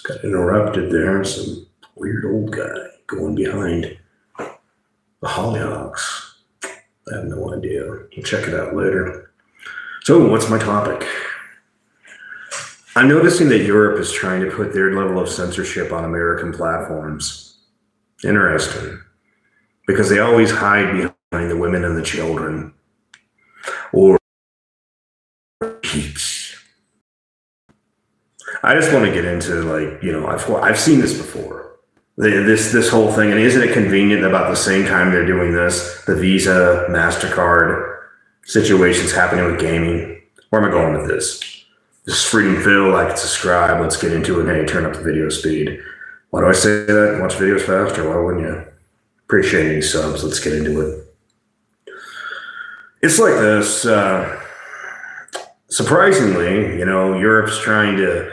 Got interrupted there. Some weird old guy going behind the Hollyhocks. I have no idea. We'll check it out later. So, what's my topic? I'm noticing that Europe is trying to put their level of censorship on American platforms. Interesting. Because they always hide behind the women and the children. Or I just want to get into, like, you know, I've seen this before. This whole thing, and isn't it convenient that about the same time they're doing this, the Visa, MasterCard situations happening with gaming? Where am I going with this? This is Freedom Phil, like and subscribe. Let's get into it. Hey, turn up the video speed. Why do I say that? Watch videos faster. Why wouldn't you? Appreciate any subs. Let's get into it. It's like this. Surprisingly, you know, Europe's trying to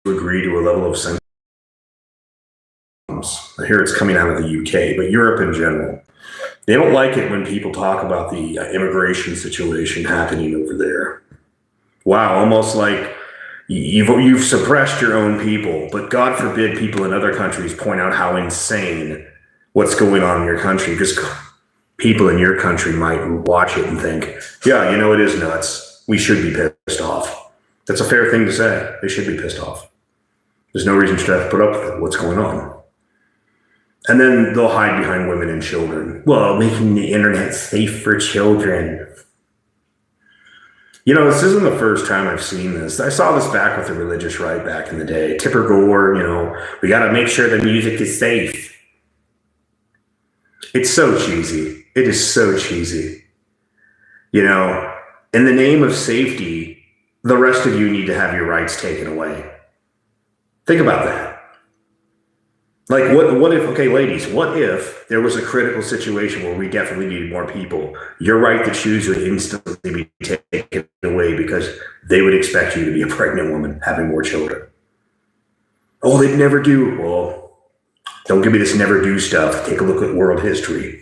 agree to a level of sanctions. I hear it's coming out of the UK, but Europe in general. They don't like it when people talk about the immigration situation happening over there. Wow, almost like you've suppressed your own people, but God forbid people in other countries point out how insane what's going on in your country, because people in your country might watch it and think, yeah, you know, it is nuts. We should be pissed off. That's a fair thing to say. They should be pissed off. There's no reason to have to put up with it. What's going on? And then they'll hide behind women and children. Well, making the internet safe for children. You know, this isn't the first time I've seen this. I saw this back with the religious right back in the day. Tipper Gore, you know, we got to make sure the music is safe. It's so cheesy. It is so cheesy. You know, in the name of safety, the rest of you need to have your rights taken away. Think about that. Like, what if, okay, ladies, what if there was a critical situation where we definitely needed more people? Your right to choose would instantly be taken away because they would expect you to be a pregnant woman having more children. Oh, they'd never do. Well, don't give me this never do stuff. Take a look at world history.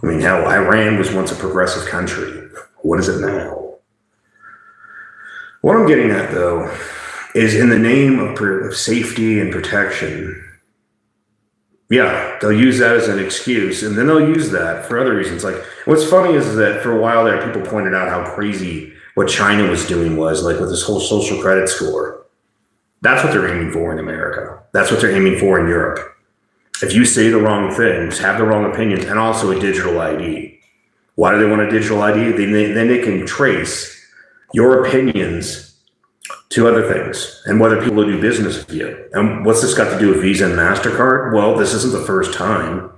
I mean, hell, Iran was once a progressive country. What is it now? What I'm getting at, though, is in the name of safety and protection. Yeah, they'll use that as an excuse, and then they'll use that for other reasons. Like, what's funny is that for a while there, people pointed out how crazy what China was doing was, like, with this whole social credit score. That's what they're aiming for in America. That's what they're aiming for in Europe. If you say the wrong things, have the wrong opinions, and also a digital ID. Why do they want a digital ID? Then they can trace your opinions to other things and whether people will do business with you. And what's this got to do with Visa and MasterCard? Well, this isn't the first time.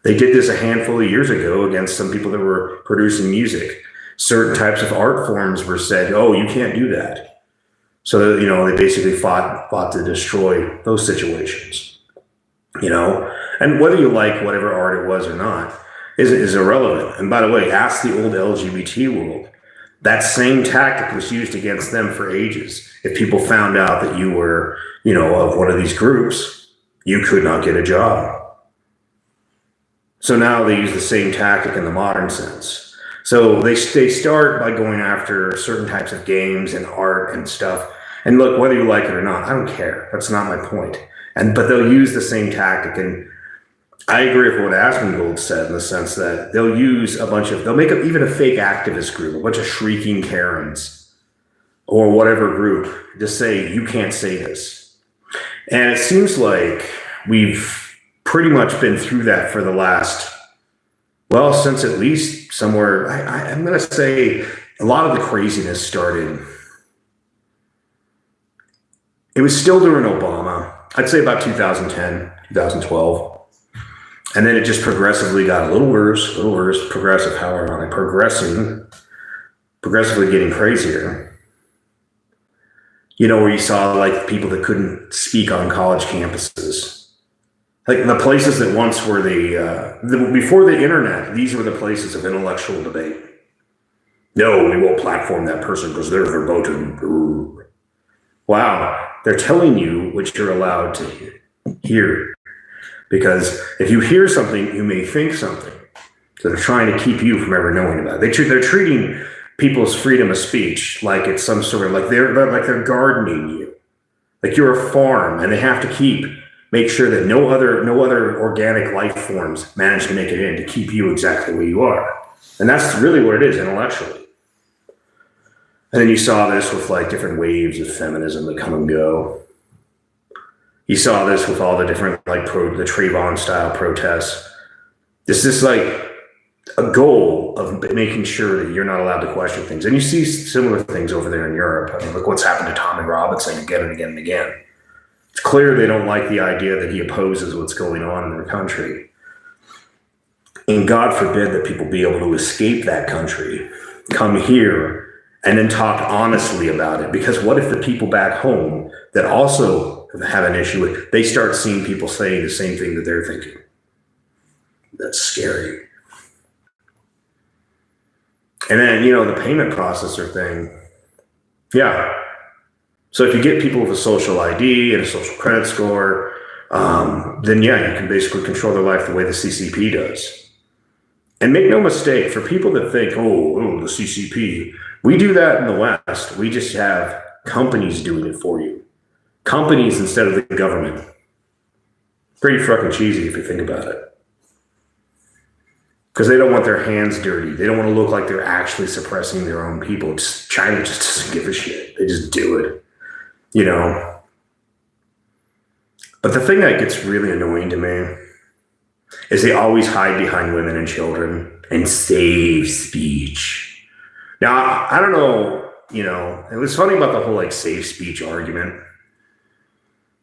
They did this a handful of years ago against some people that were producing music. Certain types of art forms were said, oh, you can't do that. So, you know, they basically fought to destroy those situations, you know? And whether you like whatever art it was or not is irrelevant. And by the way, ask the old LGBT world. That same tactic was used against them for ages. If people found out that you were, you know, of one of these groups, you could not get a job. So now they use the same tactic in the modern sense. So they start by going after certain types of games and art and stuff. And look, whether you like it or not, I don't care. That's not my point. But they'll use the same tactic. And I agree with what Asmongold said in the sense that they'll use they'll make even a fake activist group, a bunch of shrieking Karens or whatever group to say, you can't say this. And it seems like we've pretty much been through that for the last, well, since at least somewhere, I'm going to say a lot of the craziness started. It was still during Obama. I'd say about 2010, 2012. And then it just progressively got a little worse, progressive, how ironic, progressively getting crazier. You know, where you saw like people that couldn't speak on college campuses. Like the places that once were before the internet, these were the places of intellectual debate. No, we won't platform that person because they're verboten. Wow, they're telling you what you're allowed to hear. Because if you hear something, you may think something. So they're trying to keep you from ever knowing about it. They're treating people's freedom of speech like it's some sort of like they're gardening you, like you're a farm, and they have to make sure that no other organic life forms manage to make it in to keep you exactly where you are. And that's really what it is intellectually. And then you saw this with like different waves of feminism that come and go. You saw this with all the different like the Trayvon style protests. This is like a goal of making sure that you're not allowed to question things. And you see similar things over there in Europe. I mean, look what's happened to Tommy Robinson again and again and again. It's clear they don't like the idea that he opposes what's going on in their country. And God forbid that people be able to escape that country, come here, and then talk honestly about it. Because what if the people back home that also have an issue with, they start seeing people saying the same thing that they're thinking? That's scary. And then, the payment processor thing. Yeah. So if you get people with a social ID and a social credit score, then yeah, you can basically control their life the way the CCP does. And make no mistake, for people that think, oh, the CCP, we do that in the West. We just have companies doing it for you. Companies instead of the government. Pretty fucking cheesy if you think about it. Because they don't want their hands dirty. They don't want to look like they're actually suppressing their own people. China just doesn't give a shit. They just do it. But the thing that gets really annoying to me is they always hide behind women and children and save speech. Now, I don't know, it was funny about the whole like safe speech argument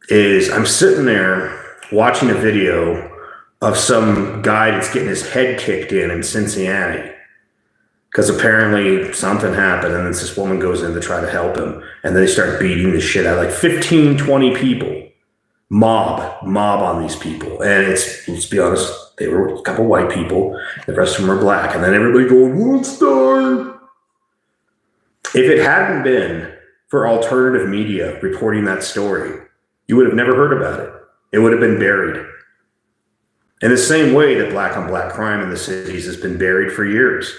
is I'm sitting there watching a video of some guy that's getting his head kicked in Cincinnati because apparently something happened, and then this woman goes in to try to help him, and they start beating the shit out of like 15, 20 people. Mob on these people. And let's be honest, they were a couple white people, the rest of them were black, and then everybody going, World Star. If it hadn't been for alternative media reporting that story, you would have never heard about it. It would have been buried. In the same way that black on black crime in the cities has been buried for years.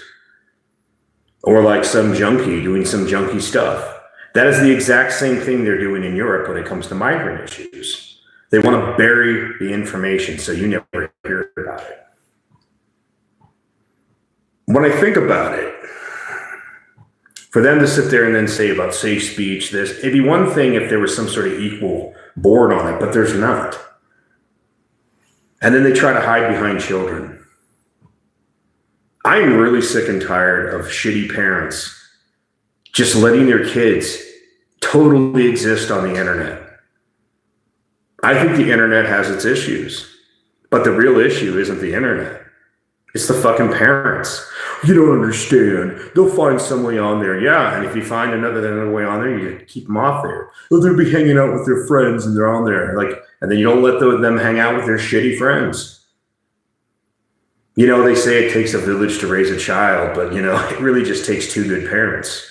Or like some junkie doing some junkie stuff. That is the exact same thing they're doing in Europe when it comes to migrant issues. They want to bury the information so you never hear about it. When I think about it, for them to sit there and then say about safe speech, it'd be one thing if there was some sort of equal board on it, but there's not. And then they try to hide behind children. I'm really sick and tired of shitty parents just letting their kids totally exist on the internet. I think the internet has its issues, but the real issue isn't the internet. It's the fucking parents. You don't understand. They'll find some way on there. Yeah, and if you find another way on there, you keep them off there. They'll be hanging out with their friends and they're on there. And then you don't let them hang out with their shitty friends. They say it takes a village to raise a child, but it really just takes two good parents.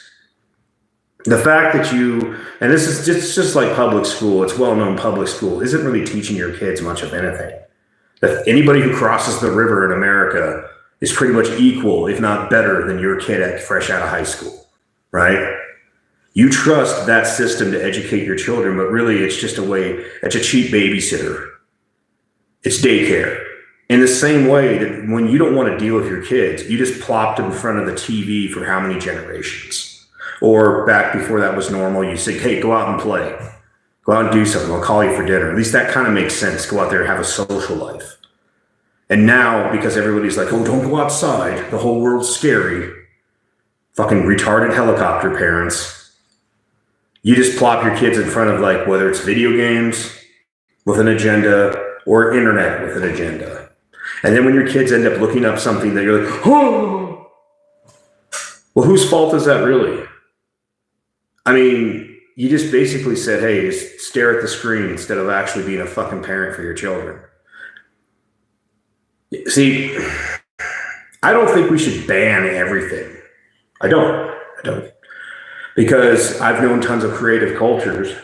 The fact that and this is just like public school, it's well-known public school, isn't really teaching your kids much of anything. That anybody who crosses the river in America is pretty much equal, if not better, than your kid fresh out of high school, right? You trust that system to educate your children, but really it's just it's a cheap babysitter. It's daycare. In the same way that when you don't want to deal with your kids, you just plop them in front of the TV for how many generations? Or back before that was normal, you say, hey, go out and play. Go out and do something. I'll call you for dinner. At least that kind of makes sense. Go out there and have a social life. And now, because everybody's like, oh, don't go outside. The whole world's scary. Fucking retarded helicopter parents. You just plop your kids in front of whether it's video games with an agenda or internet with an agenda. And then when your kids end up looking up something that you're like, oh, well, whose fault is that really? I mean, you just basically said, hey, just stare at the screen instead of actually being a fucking parent for your children. See, I don't think we should ban everything. I don't. Because I've known tons of creative cultures.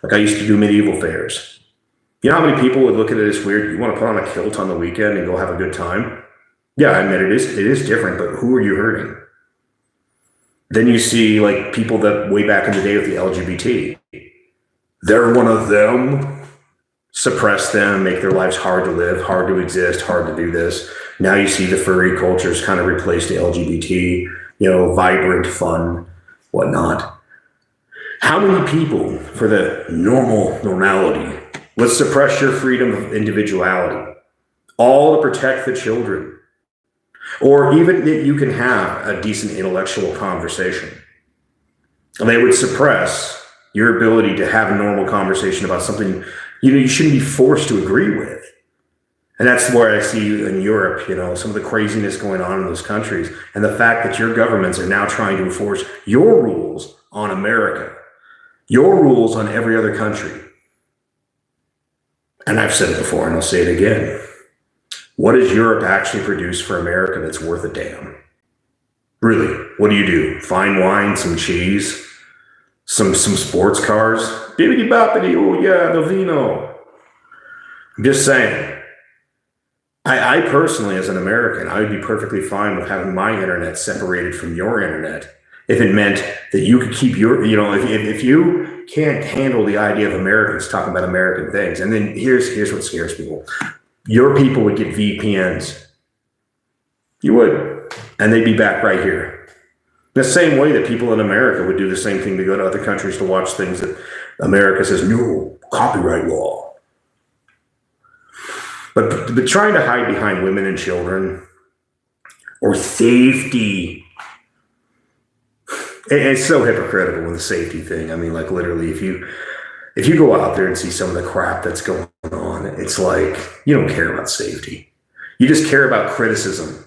Like I used to do medieval fairs. You know how many people would look at it as weird? You want to put on a kilt on the weekend and go have a good time? Yeah, I admit it is different, but who are you hurting? Then you see like people that way back in the day with the LGBT, they're one of them, suppress them, make their lives hard to live, hard to exist, hard to do this. Now you see the furry cultures kind of replace the LGBT, vibrant, fun, whatnot. How many people for the normality, let's suppress your freedom of individuality, all to protect the children? Or even that you can have a decent intellectual conversation. They would suppress your ability to have a normal conversation about something you shouldn't be forced to agree with. And that's where I see in Europe, some of the craziness going on in those countries, and the fact that your governments are now trying to enforce your rules on America, your rules on every other country. And I've said it before and I'll say it again. What does Europe actually produce for America that's worth a damn? Really, what do? Fine wine, some cheese, some sports cars? Bibbidi boppity, oh yeah, the vino. I'm just saying. I personally, as an American, I would be perfectly fine with having my internet separated from your internet if it meant that you could keep your, if you can't handle the idea of Americans talking about American things. And then here's what scares people. Your people would get VPNs. You would. And they'd be back right here. The same way that people in America would do the same thing to go to other countries to watch things that America says, no, copyright law. But trying to hide behind women and children or safety, it's so hypocritical with the safety thing. I mean, like literally, if you go out there and see some of the crap that's going on, it's like you don't care about safety. You just care about criticism.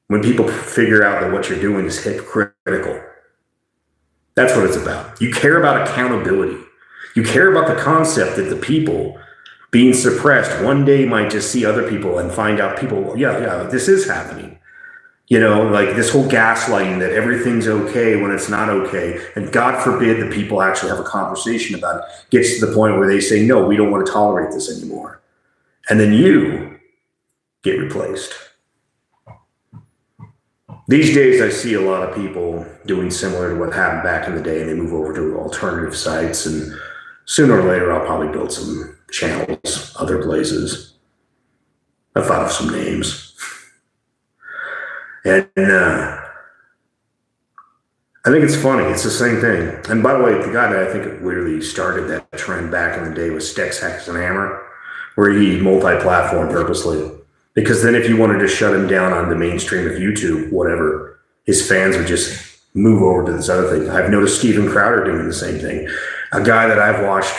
When people figure out that what you're doing is hypocritical, that's what it's about. You care about accountability. You care about the concept that the people being suppressed one day might just see other people and find out this is happening. Like this whole gaslighting that everything's okay when it's not okay. And God forbid the people actually have a conversation about it. Gets to the point where they say, no, we don't want to tolerate this anymore. And then you get replaced. These days, I see a lot of people doing similar to what happened back in the day, and they move over to alternative sites. And sooner or later, I'll probably build some channels, other places. I thought of some names. And I think it's funny. It's the same thing. And by the way, the guy that I think really started that trend back in the day was Stex Hammer, where he multi-platform purposely. Because then if you wanted to shut him down on the mainstream of YouTube, whatever, his fans would just move over to this other thing. I've noticed Steven Crowder doing the same thing. A guy that I've watched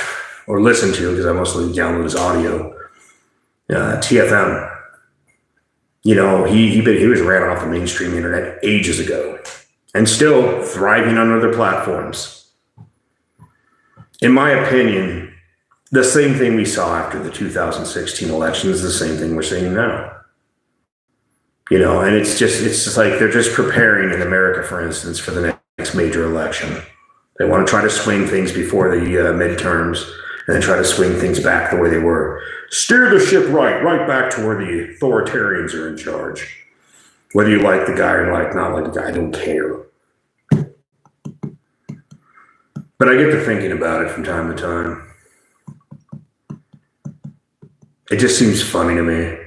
or listened to, because I mostly download his audio, TFM. He was ran off the mainstream internet ages ago and still thriving on other platforms. In my opinion, the same thing we saw after the 2016 election is the same thing we're seeing now. And it's just like they're just preparing in America, for instance, for the next major election. They want to try to swing things before the midterms and then try to swing things back the way they were. Steer the ship right back to where the authoritarians are in charge. Whether you like the guy or not like the guy, I don't care. But I get to thinking about it from time to time. It just seems funny to me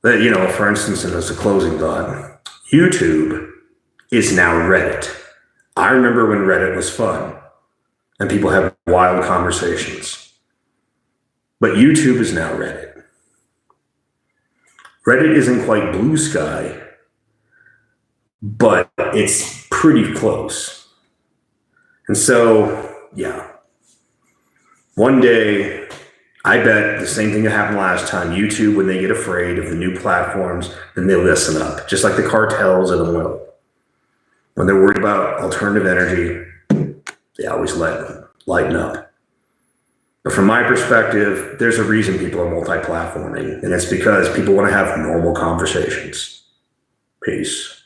that, for instance, and as a closing thought, YouTube is now Reddit. I remember when Reddit was fun and people have wild conversations. But YouTube is now Reddit. Reddit isn't quite blue sky, but it's pretty close. And so, yeah. One day, I bet the same thing that happened last time. YouTube, when they get afraid of the new platforms, then they listen up. Just like the cartels and the oil. When they're worried about alternative energy, they always lighten up. But from my perspective, there's a reason people are multi-platforming, and it's because people want to have normal conversations. Peace.